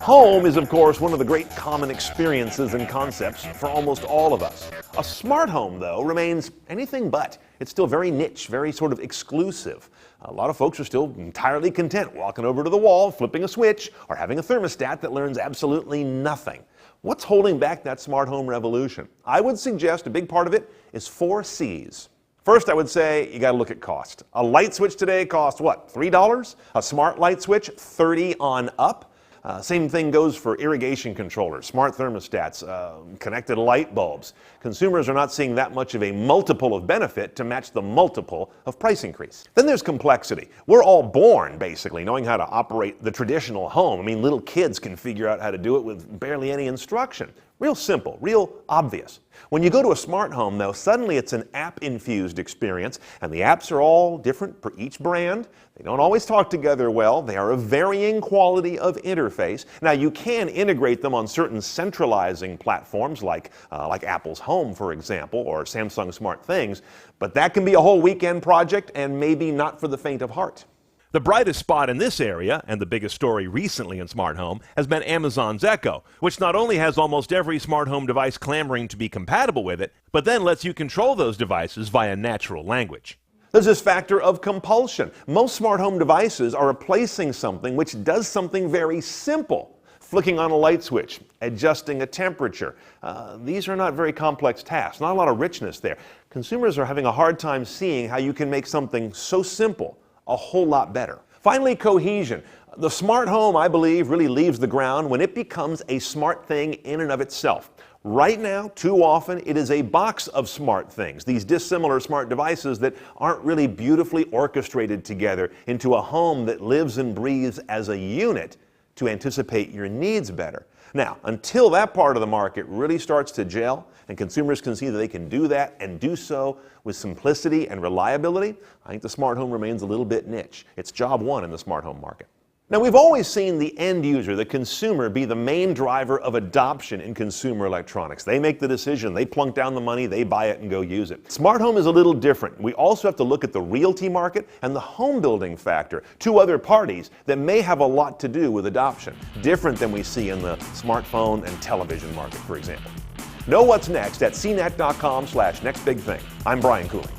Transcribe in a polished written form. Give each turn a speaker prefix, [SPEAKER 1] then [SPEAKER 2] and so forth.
[SPEAKER 1] Home is, of course, one of the great common experiences and concepts for almost all of us. A smart home, though, remains anything but. It's still very niche, very sort of exclusive. A lot of folks are still entirely content walking over to the wall, flipping a switch, or having a thermostat that learns absolutely nothing. What's holding back that smart home revolution? I would suggest a big part of it is 4 C's. First, I would say you got to look at cost. A light switch today costs what, $3? A smart light switch, $30 on up. Same thing goes for irrigation controllers, smart thermostats, connected light bulbs. Consumers are not seeing that much of a multiple of benefit to match the multiple of price increase. Then there's complexity. We're all born, basically, knowing how to operate the traditional home. I mean, little kids can figure out how to do it with barely any instruction. Real simple, real obvious. When you go to a smart home, though, suddenly it's an app-infused experience, and the apps are all different for each brand. They don't always talk together well. They are of varying quality of interface. Now, you can integrate them on certain centralizing platforms like Apple's Home, for example, or Samsung SmartThings, but that can be a whole weekend project and maybe not for the faint of heart. The brightest spot in this area, and the biggest story recently in smart home, has been Amazon's Echo, which not only has almost every smart home device clamoring to be compatible with it, but then lets you control those devices via natural language. There's this factor of compulsion. Most smart home devices are replacing something which does something very simple. Flicking on a light switch, adjusting a temperature. These are not very complex tasks, not a lot of richness there. Consumers are having a hard time seeing how you can make something so simple a whole lot better. Finally, cohesion. The smart home, I believe, really leaves the ground when it becomes a smart thing in and of itself. Right now, too often, it is a box of smart things, these dissimilar smart devices that aren't really beautifully orchestrated together into a home that lives and breathes as a unit to anticipate your needs better. Now, until that part of the market really starts to gel and consumers can see that they can do that and do so with simplicity and reliability, I think the smart home remains a little bit niche. It's job one in the smart home market. Now, we've always seen the end user, the consumer, be the main driver of adoption in consumer electronics. They make the decision, they plunk down the money, they buy it and go use it. Smart home is a little different. We also have to look at the realty market and the home building factor, 2 other parties that may have a lot to do with adoption, different than we see in the smartphone and television market, for example. Know what's next at cnet.com/nextbigthing. I'm Brian Cooley.